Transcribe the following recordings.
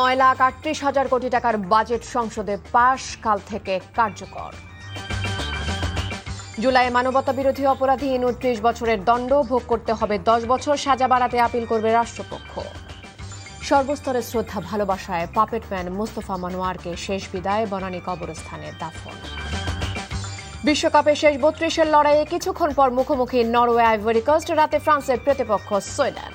9,38,000 কোটি টাকার বাজেট সংসদে পাশ, কাল থেকে কার্যকর। জুলাই মানবতা বিরোধী অপরাধী 29 বছরের দণ্ড ভোগ করতে হবে 10 বছর, সাজা বাড়াতে আপিল করবে রাষ্ট্রপক্ষ। সর্বস্তরে শ্রদ্ধা ভালোবাসায় পাপেটম্যান মুস্তফা মনোয়ারকে শেষ বিদায়, বনানী কবরস্থানে দাফন। বিশ্বকাপে শেষ 32-এর লড়াইয়ে কিছুক্ষণ পর মুখোমুখি নরওয়ে আইভরি কোস্ট, রাতে ফ্রান্সের প্রতিপক্ষ সুইডেন।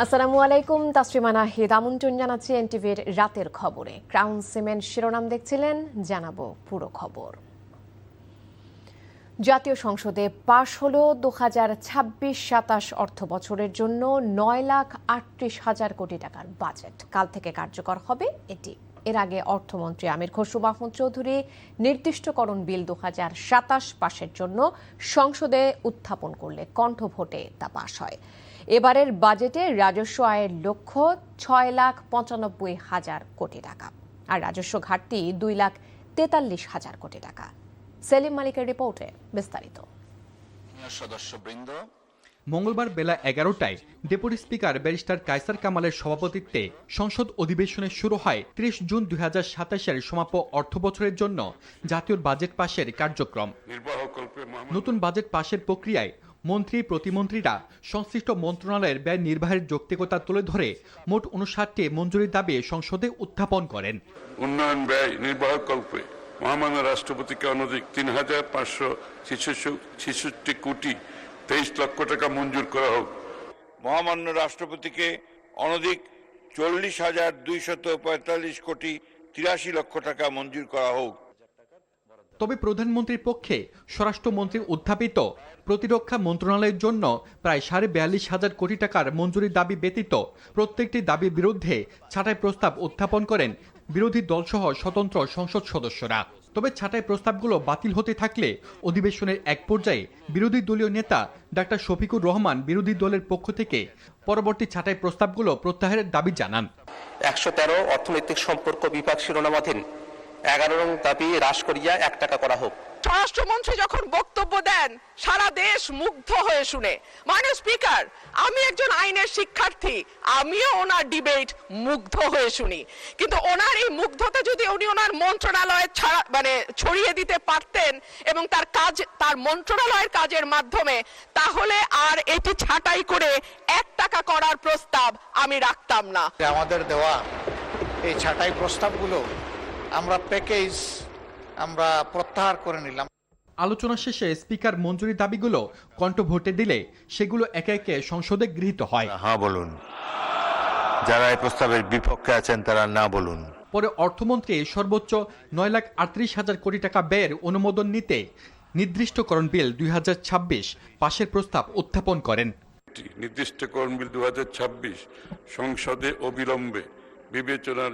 আসসালামু আলাইকুম, তাসরিমা নাহিদ আমন্ত্রণ জানাচ্ছি এনটিভির রাতের খবরে। ক্রাউন সিমেন্ট শিরোনাম দেখছিলেন, জানাবো পুরো খবর। জাতীয় সংসদে পাশ হল 2026-27 অর্থ বছরের জন্য 9,38,000 কোটি টাকার বাজেট। কাল থেকে কার্যকর হবে এটি। এর আগে অর্থমন্ত্রী আমির খসরু মাহমুদ চৌধুরী নির্দিষ্টকরণ বিল 2027 পাশের জন্য সংসদে উত্থাপন করলে কণ্ঠভোটে তা পাশ হয়। এবারের বাজেটে রাজস্ব আয়ের লক্ষ্য 6,95,000 কোটি টাকা, আর রাজস্ব ঘাটতি 2,43,000 কোটি টাকা। সেলিম মালিকের রিপোর্টে বিস্তারিত। সদস্যবৃন্দ, মঙ্গলবার বেলা 11টায় ডেপুটি স্পিকার ব্যারিস্টার কায়সার কামালের সভাপতিত্বে সংসদ অধিবেশনে শুরু হয় 30 জুন 2027-এর সমাপ্য অর্থ বছরের জন্য জাতীয় বাজেট পাশের কার্যক্রম। নতুন বাজেট পাশের প্রক্রিয়ায় মন্ত্রী প্রতিমন্ত্রীরা সংশ্লিষ্ট মন্ত্রণালয়ের ব্যয় নির্বাহের যৌক্তিকতা তুলে ধরে মোট 59টি মঞ্জুরির দাবি সংসদে উত্থাপন করেন। উন্নয়ন ব্যয় নির্বাহকল্পে মহামান্য রাষ্ট্রপতিকে অনধিক 3,566 কোটি 23 লক্ষ টাকা মঞ্জুর করা হোক। মহামান্য রাষ্ট্রপতিকে অনধিক 40,245 কোটি 83 লক্ষ টাকা মঞ্জুর করা হোক। তবে প্রধানমন্ত্রীর পক্ষে স্বরাষ্ট্রমন্ত্রী উত্থাপিত প্রতিরক্ষা মন্ত্রণালয়ের জন্য প্রায় 42,500 কোটি টাকার মঞ্জুরির দাবি ব্যতীত প্রত্যেকটি দাবির বিরুদ্ধে ছাঁটাই প্রস্তাব উত্থাপন করেন বিরোধী দলসহ স্বতন্ত্র সংসদ সদস্যরা। তবে ছাঁটাই প্রস্তাবগুলো বাতিল হতে থাকলে অধিবেশনের এক পর্যায়ে বিরোধী দলীয় নেতা ডাক্তার শফিকুর রহমান বিরোধী দলের পক্ষ থেকে পরবর্তী ছাঁটাই প্রস্তাবগুলো প্রত্যাহারের দাবি জানান। 113 অর্থনৈতিক সম্পর্ক বিভাগ শিরোনামাধীন 11 নং দাবি হ্রাস করিয়া 1 টাকা করা হোক। স্বরাষ্ট্রমন্ত্রী যখন বক্তব্য দেন সারা দেশ মুগ্ধ হয়ে শুনে। মাননীয় স্পিকার, আমি একজন আইনের শিক্ষার্থী, আমিও ওনার ডিবেট মুগ্ধ হয়ে শুনি, কিন্তু ওনার এই মুগ্ধতা যদি উনি ওনার মন্ত্রণালয়ে ছড়িয়ে দিতে পারতেন এবং তার মন্ত্রণালয়ের কাজের মাধ্যমে, তাহলে আর এটি ছাঁটাই করে 1 টাকা করার প্রস্তাব আমি রাখতাম না। আমাদের দেওয়া এই ছাঁটাই প্রস্তাবগুলো আমরা প্রত্যাহার করে নিলাম। আলোচনা শেষে স্পিকার মঞ্জুরি দাবিগুলো কণ্ঠভোটে দিলে সেগুলো একে একে সংসদে গৃহীত হয়। হ্যাঁ বলুন, যারা এই প্রস্তাবের বিপক্ষে আছেন তারা না বলুন। পরে অর্থমন্ত্রী সর্বোচ্চ 9,38,000 কোটি টাকা ব্যয়ের অনুমোদন নিতে নির্দিষ্টকরণ বিল 2026 পাশের প্রস্তাব উত্থাপন করেন। নির্দিষ্টকরণ বিল 2026 সংসদে অবিলম্বে বিবেচনার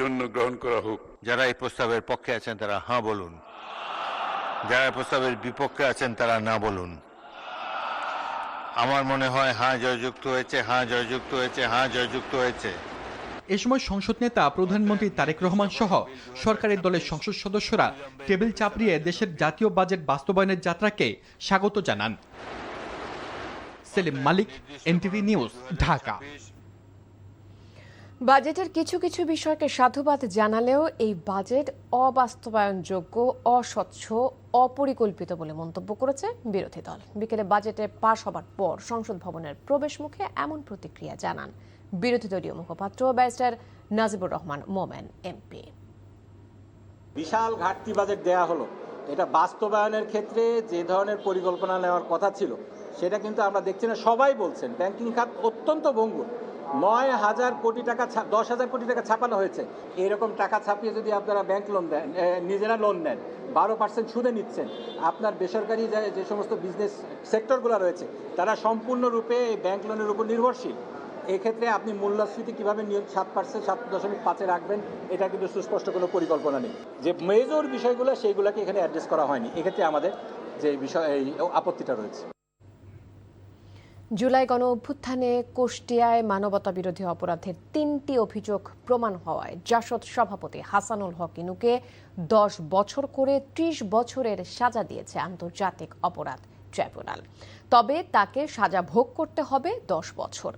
জন্য গ্রহণ করা হোক। যারা এই প্রস্তাবের পক্ষে আছেন তারা হ্যাঁ বলুন, যারা এই প্রস্তাবের বিপক্ষে আছেন তারা না বলুন। আমার মনে হয় হ্যাঁ জয়যুক্ত হয়েছে, হ্যাঁ জয়যুক্ত হয়েছে, হ্যাঁ জয়যুক্ত হয়েছে। এ সময় সংসদ নেতা প্রধানমন্ত্রী তারেক রহমান সহ সরকারের দলের সংসদ সদস্যরা টেবিল চাপড়িয়ে দেশের জাতীয় বাজেট বাস্তবায়নের যাত্রাকে স্বাগত জানান। সেলিম মালিক, এনটিভি নিউজ, ঢাকা। বাজেটের কিছু কিছু বিষয়কে সাধুবাদ জানালেও এই বাজেট অবাস্তবায়নযোগ্য, অস্বচ্ছ, অপরিকল্পিত বলে মন্তব্য করেছে বিরোধী দল। বিকেলে বাজেটে পাশ হবার পর সংসদ ভবনের প্রবেশ মুখে এমন প্রতিক্রিয়া জানান বিরোধী দলীয় মুখপাত্র ব্যারিস্টার নাজিবুর রহমান মোমেন এমপি। বিশাল ঘাটতি বাজেট দেয়া হলো, এটা বাস্তবায়নের ক্ষেত্রে যে ধরনের পরিকল্পনা নেওয়ার কথা ছিল সেটা কিন্তু আমরা দেখছি না। সবাই বলছেন ব্যাংকিং খাত অত্যন্ত ভঙ্গুর। 9,000 কোটি টাকা 10,000 কোটি টাকা ছাপানো হয়েছে। এরকম টাকা ছাপিয়ে যদি আপনারা ব্যাংক লোন দেন, নিজেরা লোন নেন, 12% সুদে নিচ্ছেন, আপনার বেসরকারি যে সমস্ত বিজনেস সেক্টরগুলো রয়েছে তারা সম্পূর্ণরূপে এই ব্যাংক লোনের উপর নির্ভরশীল। এক্ষেত্রে আপনি মূল্যস্ফীতি কীভাবে 7%, 7.5 রাখবেন, এটা কিন্তু সুস্পষ্ট কোনো পরিকল্পনা নেই। যে মেজর বিষয়গুলো সেইগুলোকে এখানে অ্যাড্রেস করা হয়নি। এক্ষেত্রে আমাদের যে বিষয় এই আপত্তিটা রয়েছে। জুলাই গণ অভ্যুত্থানে কুষ্টিয়ায় মানবতা বিরোধী অপরাধের 3টি অভিযোগ প্রমাণ হওয়ায় জাসদ সভাপতি হাসানুল হক ইনুকে 10 বছর করে 30 বছরের সাজা দিয়েছে আন্তর্জাতিক অপরাধ ট্রাইব্যুনাল। তবে তাকে সাজা ভোগ করতে হবে 10 বছর।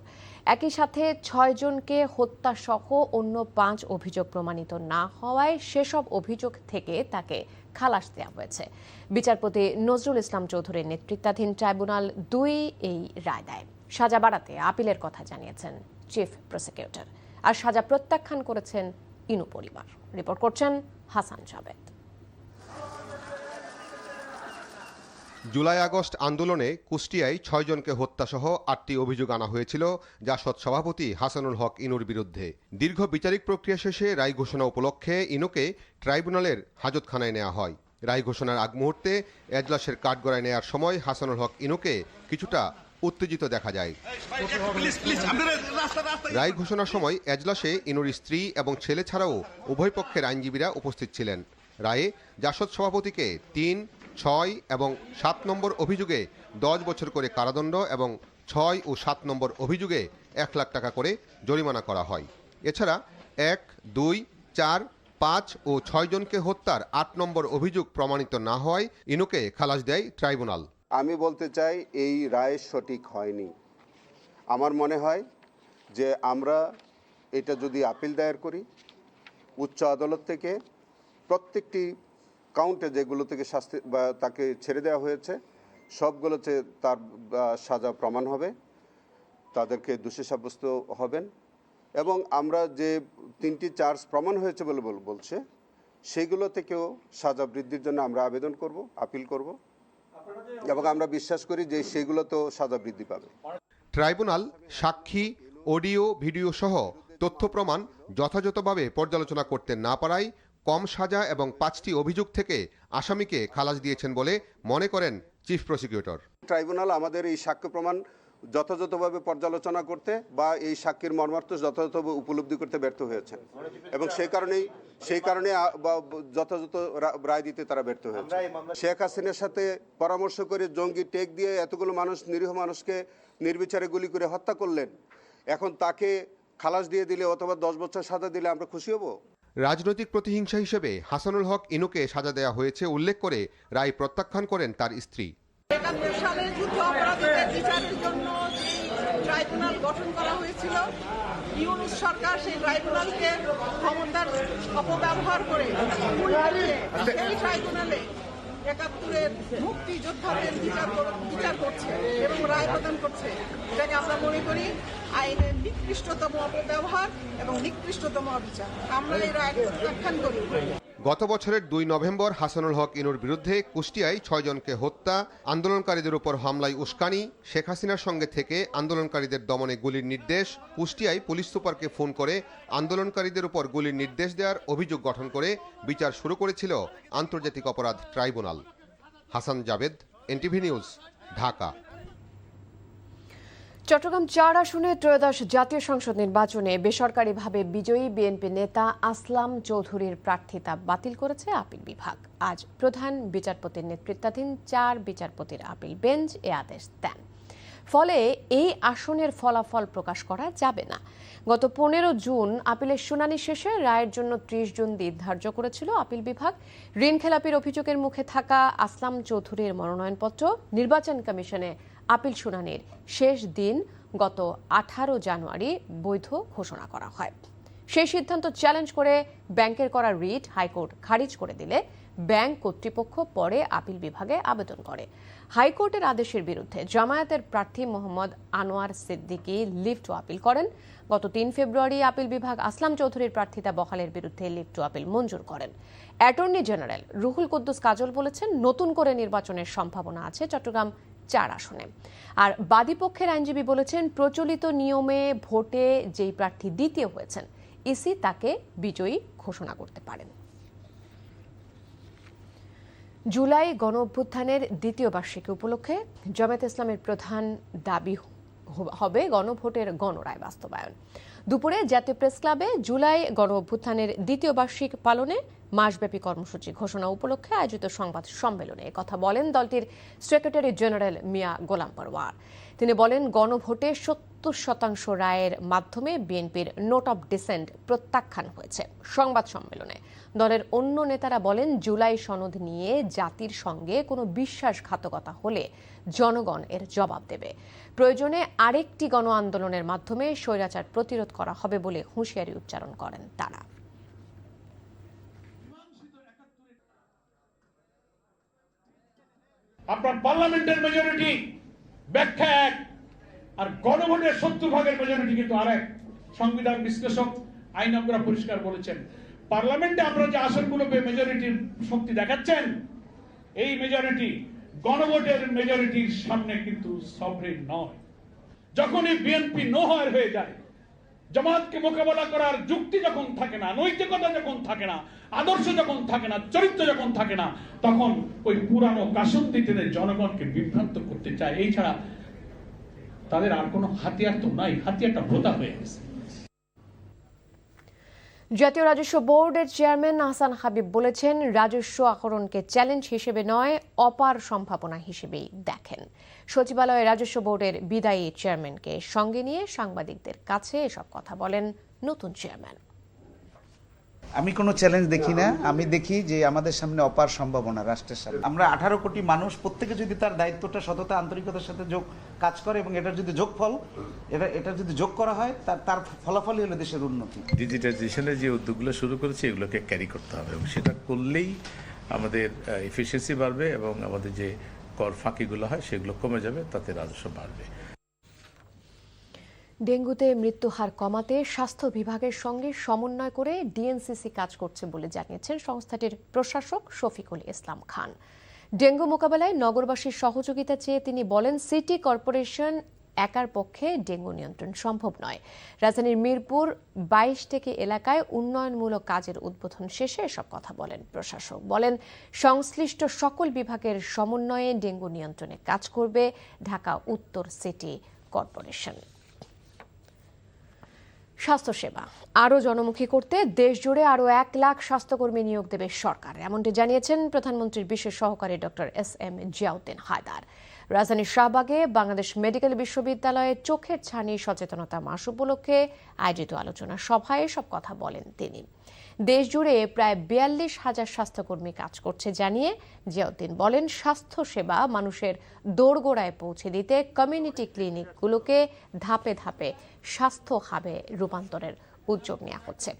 একই সাথে 6 জনকে হত্যা সহ অন্য 5 অভিযোগ প্রমাণিত না হওয়ায় সেসব অভিযোগ থেকে তাকে খালাস দেওয়া হয়েছে। বিচারপতি নজরুল ইসলাম চৌধুরীর নেতৃত্বাধীন ট্রাইব্যুনাল 2 এই রায় দেয়। সাজা বাড়াতে আপিলের কথা জানিয়েছেন চিফ প্রসিকিউটর, আর সাজা প্রত্যাখ্যান করেছেন ইনু পরিবার। রিপোর্ট করছেন হাসান জাবেদ। জুলাই আগস্ট আন্দোলনে কুষ্টিয়ায় 6 জনকে হত্যাসহ 8টি অভিযোগ আনা হয়েছিল জাসদ সভাপতি হাসানুল হক ইনুর বিরুদ্ধে। দীর্ঘ বিচারিক প্রক্রিয়া শেষে রায় ঘোষণা উপলক্ষে ইনুকে ট্রাইব্যুনালের হাজতখানায় নেওয়া হয়। রায় ঘোষণার আগ মুহূর্তে এজলাসের কাঠগড়ায় নেওয়ার সময় হাসানুল হক ইনুকে কিছুটা উত্তেজিত দেখা যায়। রায় ঘোষণার সময় এজলাসে ইনুর স্ত্রী এবং ছেলে ছাড়াও উভয় পক্ষের আইনজীবীরা উপস্থিত ছিলেন। রায়ে জাসদ সভাপতিকে 3, 6 এবং 7 নম্বর অভিযোগে 10 বছর করে কারাদণ্ড এবং 6 ও 7 নম্বর অভিযোগে 1 লাখ টাকা করে জরিমানা করা হয়। এছাড়া 1, 2, 4, 5 ও 6 জনকে হত্যার 8 নম্বর অভিযোগ প্রমাণিত না হওয়ায় ইনুকে খালাস দেয় ট্রাইব্যুনাল। আমি বলতে চাই এই রায় সঠিক হয়নি। আমার মনে হয় যে আমরা এটা যদি আপিল দায়ের করি উচ্চ আদালত থেকে, প্রত্যেকটি কাউন্টে যেগুলো থেকে শাস্তি বা তাকে ছেড়ে দেওয়া হয়েছে সবগুলোতে তার সাজা প্রমাণ হবে, তাদেরকে দোষী সাব্যস্ত হবেন, এবং আমরা যে 3টি চার্জ প্রমাণ হয়েছে বলে বলছে সেগুলো থেকেও সাজা বৃদ্ধির জন্য আমরা আবেদন করব, আপিল করব, এবং আমরা বিশ্বাস করি যে সেগুলোতেও সাজা বৃদ্ধি পাবে। ট্রাইব্যুনাল সাক্ষী, অডিও, ভিডিও সহ তথ্য প্রমাণ যথাযথভাবে পর্যালোচনা করতে না পারায় কম সাজা এবং 5টি অভিযোগ থেকে আসামিকে খালাস দিয়েছেন বলে মনে করেন চিফ প্রসিকিউটর। ট্রাইব্যুনাল আমাদের এই সাক্ষ্য প্রমাণ যথাযথভাবে পর্যালোচনা করতে বা এই সাক্ষীর মর্মার্থ যথাযথভাবে উপলব্ধি করতে ব্যর্থ হয়েছেন, এবং সেই কারণে যথাযথ রায় দিতে তারা ব্যর্থ হয়েছে। শেখ হাসিনার সাথে পরামর্শ করে জঙ্গি টেক দিয়ে এতগুলো মানুষ, নিরীহ মানুষকে নির্বিচারে গুলি করে হত্যা করলেন, এখন তাকে খালাস দিয়ে দিলে অথবা 10 বছর সাজা দিলে আমরা খুশি হব? রাজনৈতিক প্রতিহিংসা হিসেবে হাসানুল হক ইনুকে সাজা দেওয়া হয়েছে উল্লেখ করে রায় প্রত্যাখ্যান করেন তার স্ত্রী। ৭১ সালে যুদ্ধ অপরাধীদের বিচারের জন্য যে ট্রাইব্যুনাল গঠন করা হয়েছিল, ইউনূস সরকার সেই ট্রাইব্যুনালকে ক্ষমতার অপব্যবহার করে সেই ট্রাইব্যুনালে ৭১-এর মুক্তিযোদ্ধাদের বিচার করছে এবং রায় প্রদান করছে। এটাকে আমরা মনে করি আইনের নিকৃষ্টতম অপব্যবহার এবং নিকৃষ্টতম অবিচার। আমরা এই রায় প্রত্যাখ্যান করি। গত বছরের 2 নভেম্বর হাসানুল হক ইনুর বিরুদ্ধে কুষ্টিয়ায় 6 জনকে হত্যা, আন্দোলনকারীদের উপর হামলায় উস্কানি, শেখ হাসিনার সঙ্গে থেকে আন্দোলনকারীদের দমনে গুলির নির্দেশ, কুষ্টিয়ায় পুলিশ সুপারকে ফোন করে আন্দোলনকারীদের উপর গুলির নির্দেশ দেওয়ার অভিযোগ গঠন করে বিচার শুরু করেছিল আন্তর্জাতিক অপরাধ tribunal. Hasan Jabed, NTV news, Dhaka. Chattogram 4 আসনে ত্রয়োদশ জাতীয় সংসদ নির্বাচনে বেসরকারিভাবে বিজয়ী বিএনপি নেতা আসলাম চৌধুরীর প্রার্থিতা বাতিল করেছে আপিল বিভাগ। আজ প্রধান বিচারপতির নেতৃত্বাধীন 4 বিচারপতির আপিল বেঞ্চ এ আদেশ দেন। ফলে এই আসনের ফলাফল প্রকাশ করা যাবে না। গত 15 জুন আপিলের শুনানি শেষে রায়ের জন্য 30 জুন দিন ধার্য করেছিল আপিল বিভাগ। ঋণ খেলাপির অভিযোগের মুখে থাকা আসলাম চৌধুরীর মনোনয়নপত্র নির্বাচন কমিশনে আপিল শুনানির শেষ দিন গত 18 জানুয়ারি বৈধ ঘোষণা করা হয়। সেই সিদ্ধান্ত চ্যালেঞ্জ করে ব্যাংকের করা রিট হাইকোর্ট খারিজ করে দিলে ব্যাংক কর্তৃপক্ষ পরে আপিল বিভাগে আবেদন করে। হাইকোর্টের আদেশের বিরুদ্ধে জামায়াতের প্রার্থী Mohammad Anwar Siddiqui leave to appeal করেন। গত 3 ফেব্রুয়ারি আপিল বিভাগ আসলাম চৌধুরীর প্রার্থিতা বহালের বিরুদ্ধে লিভ টু আপিল মঞ্জুর করেন। অ্যাটর্নি জেনারেল রুহুল কুদ্দুস কাজল বলেছেন, নতুন করে নির্বাচনের সম্ভাবনা আছে চট্টগ্রাম 4 আসনে। আর বাদীপক্ষের আইনজীবী বলেছেন, প্রচলিত নিয়মে ভোটে যেই প্রার্থী দ্বিতীয় হয়েছেন ইসি তাকে বিজয়ী ঘোষণা করতে পারেন। জুলাই গণ অভ্যুত্থানের দ্বিতীয় বার্ষিকী উপলক্ষে জামায়াতে ইসলামের প্রধান দাবি হবে গণভোটের গণরায় বাস্তবায়ন। দুপুরে জাতীয় প্রেস ক্লাবে জুলাই গণ অভ্যুত্থানের দ্বিতীয় বার্ষিক পালনে মাসব্যাপী কর্মসূচি ঘোষণা উপলক্ষে আয়োজিত সংবাদ সম্মেলনে কথা বলেন দলটির সেক্রেটারি জেনারেল মিয়া গোলাম পরওয়ার। তিনি বলেন, গণভোটে ৭০% রায়ের মাধ্যমে বিএনপির নোট অব ডিসেন্ট প্রত্যাখ্যান হয়েছে। সংবাদ সম্মেলনে দলের অন্য নেতারা বলেন, জুলাই সনদ নিয়ে জাতির সঙ্গে কোনো বিশ্বাসঘাতকতা হলে জনগণ এর জবাব দেবে। প্রয়োজনে আরেকটি গণ আন্দোলনের মাধ্যমে স্বৈরাচার প্রতিরোধ করা হবে বলে হুঁশিয়ারি উচ্চারণ করেন তারা। আপনার পার্লামেন্টের মেজরিটি ব্যাখ্যা এক, আর গণভোটের 70% মেজরিটি কিন্তু আরেক। সংবিধান বিশ্লেষক আইনজ্ঞরা পরিষ্কার বলেছেন, পার্লামেন্টে আপনারা যে আসনগুলো পেয়ে মেজরিটির শক্তি দেখাচ্ছেন, এই মেজরিটি গণভোটের মেজরিটির সামনে কিন্তু সভরেন নয়। যখনই বিএনপি নো হয়ে যায়, জামাতকে মোকাবেলা করার যুক্তি যখন থাকে না, নৈতিকতা যখন থাকে না, আদর্শ যখন থাকে না, চরিত্র যখন থাকে না, তখন ওই পুরানো কাসুন্দিতে জনগণকে বিভ্রান্ত করতে চায়। এই ছাড়া তাদের আর কোনো হাতিয়ার তো নাই, হাতিয়ারটা ভোতা হয়ে গেছে। জাতীয় রাজস্ব বোর্ডের চেয়ারম্যান আহসান হাবিব বলেছেন, রাজস্ব আহরণকে চ্যালেঞ্জ হিসেবে নয়, অপার সম্ভাবনা হিসেবেই দেখেন। সচিবালয়ে রাজস্ব বোর্ডের বিদায়ী চেয়ারম্যানকে সঙ্গে নিয়ে সাংবাদিকদের কাছে এসব কথা বলেন নতুন চেয়ারম্যান। আমি কোনো চ্যালেঞ্জ দেখি না, আমি দেখি যে আমাদের সামনে অপার সম্ভাবনা রাষ্ট্রের সামনে। আমরা 18 কোটি মানুষ, প্রত্যেকে যদি তার দায়িত্বটা সততা আন্তরিকতার সাথে কাজ করে এবং এটার যদি যোগফল এটা যদি যোগ করা হয়, তার ফলাফলই হলো দেশের উন্নতি। ডিজিটাইজেশনের যে উদ্যোগগুলো শুরু করেছে এগুলোকে ক্যারি করতে হবে এবং সেটা করলেই আমাদের এফিসিয়েন্সি বাড়বে এবং আমাদের যে কর ফাঁকিগুলো হয় সেগুলো কমে যাবে, তাতে রাজস্ব বাড়বে। ডেঙ্গুতে মৃত্যু হার কমাতে স্বাস্থ্য বিভাগের সঙ্গে সমন্বয় করে ডিএনসিসি কাজ করছে বলে জানিয়েছেন সংস্থাটির প্রশাসক শফিকুল ইসলাম খান। ডেঙ্গু মোকাবেলায় নগরবাসীর সহযোগিতা চেয়ে তিনি বলেন, সিটি কর্পোরেশন একার পক্ষে ডেঙ্গু নিয়ন্ত্রণ সম্ভব নয়। রাজধানীর মিরপুর 22 এলাকায় উন্নয়নমূলক কাজের উদ্বোধন শেষে এসব কথা বলেন প্রশাসক। বলেন, সংশ্লিষ্ট সকল বিভাগের সমন্বয়ে ডেঙ্গু নিয়ন্ত্রণে কাজ করবে ঢাকা উত্তর সিটি কর্পোরেশন। স্বাস্থ্যসেবা আরও জনমুখী করতে দেশজুড়ে আরও 1 লাখ স্বাস্থ্যকর্মী নিয়োগ দেবে সরকার, এমনটি জানিয়েছেন প্রধানমন্ত্রীর বিশেষ সহকারী ডক্টর এস.এম. জিয়াউদ্দিন হায়দার। রাজধানীর শাহবাগে বাংলাদেশ মেডিকেল বিশ্ববিদ্যালয়ে চোখের ছানি সচেতনতা মাস উপলক্ষে আয়োজিত আলোচনা সভায় সব কথা বলেন তিনি। দেশজুড়ে প্রায় 42,000 স্বাস্থ্যকর্মী কাজ করছে জানিয়ে জিয়াউদ্দিন বলেন, স্বাস্থ্যসেবা মানুষের দোরগোড়ায় পৌঁছে দিতে কমিউনিটি ক্লিনিকগুলোকে ধাপে ধাপে স্বাস্থ্য হাবে রূপান্তরের উদ্যোগ নেওয়া হচ্ছে।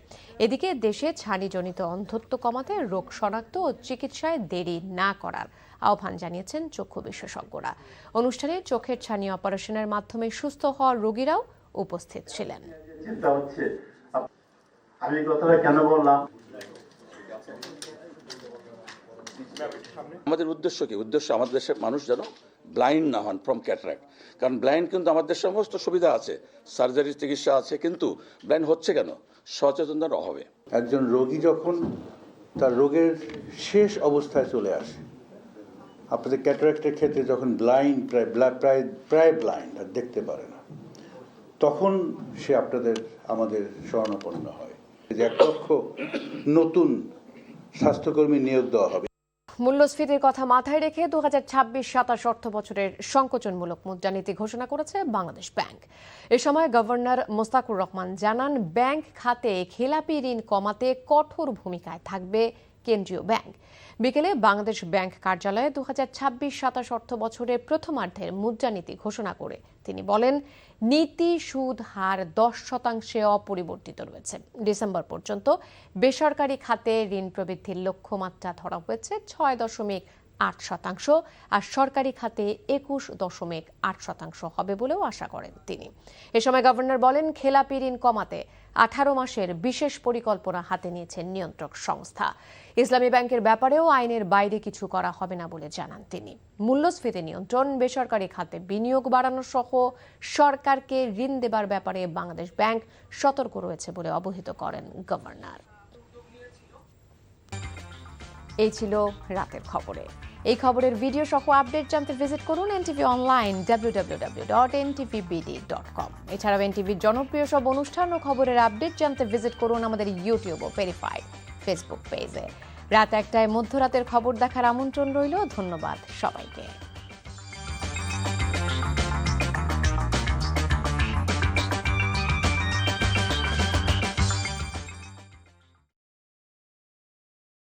এদিকে দেশে ছানিজনিত অন্ধত্ব কমাতে রোগ শনাক্ত ও চিকিৎসায় দেরি না করার আহ্বান জানিয়েছেন চক্ষু বিশেষজ্ঞরা। অনুষ্ঠানে চোখের ছানি অপারেশনের মাধ্যমে সুস্থ হওয়া রোগীরাও উপস্থিত ছিলেন। আমি কথাটা কেন বললাম, আমাদের উদ্দেশ্য কি? উদ্দেশ্য আমাদের দেশের মানুষ যেন ব্লাইন্ড না হন ফ্রম ক্যাটারাক্ট। কারণ ব্লাইন্ড কিন্তু আমাদের সমস্ত সুবিধা আছে, সার্জারি চিকিৎসা আছে, কিন্তু ব্লাইন্ড হচ্ছে কেন? সচেতনতার অভাবে। একজন রোগী যখন তার রোগের শেষ অবস্থায় চলে আসে, আপনাদের ক্যাটারাক্টের ক্ষেত্রে যখন ব্লাইন্ড প্রায় ব্লাইন্ড আর দেখতে পারে না, তখন সে আমাদের শরণাপন্ন হয়। 1 লক্ষ নতুন স্বাস্থ্যকর্মী নিয়োগ দেওয়া হবে। মূল্যস্ফীতির কথা মাথায় রেখে 2026-27 অর্থ বছরের সংকোচনমূলক মুদ্রানীতি ঘোষণা করেছে বাংলাদেশ ব্যাংক। এ সময় গভর্নর মোস্তাকুর রহমান জানান, ব্যাংক খাতে খেলাপি ঋণ কমাতে কঠোর ভূমিকায় থাকবে কেন্দ্রীয় ব্যাংক। বিকেলে বাংলাদেশ ব্যাংক কার্যালয়ে 2026-27 অর্থ বছরের প্রথমার্ধের মুদ্রানীতি ঘোষণা করে তিনি বলেন, নীতি সুদ হার 10% অপরিবর্তিত রয়েছে। ডিসেম্বর পর্যন্ত বেসরকারি খাতে ঋণ প্রবৃদ্ধির লক্ষ্যমাত্রা ধরা হয়েছে 6.8% আর সরকারি খাতে 21.8% হবে বলেও আশা করেন তিনি। এ সময় গভর্নর বলেন, খেলাপি ঋণ কমাতে 18 মাসের বিশেষ পরিকল্পনা হাতে নিয়েছেন নিয়ন্ত্রক সংস্থা। ইসলামী ব্যাংকের ব্যাপারেও আইনের বাইরে কিছু করা হবে না বলে জানান তিনি। মূল্যস্ফীতি নিয়ন্ত্রণ, বেসরকারি খাতে বিনিয়োগ বাড়ানো সহ সরকারকে ঋণ দেবার ব্যাপারে বাংলাদেশ ব্যাংক সতর্ক রয়েছে বলে অবহিত করেন গভর্নর। এই ছিল রাতের খবরে। এই খবরের ভিডিও সহ আপডেট জানতে ভিজিট করুন এনটিভি অনলাইন www.ntvbd.com। এছাড়াও এনটিভির জনপ্রিয় সব অনুষ্ঠান ও খবরের আপডেট জানতে ভিজিট করুন আমাদের ইউটিউব ও ভেরিফাইড ফেসবুক পেজে। রাত 1টায় মধ্যরাতের খবর দেখার আমন্ত্রণ রইল। ধন্যবাদ সবাইকে।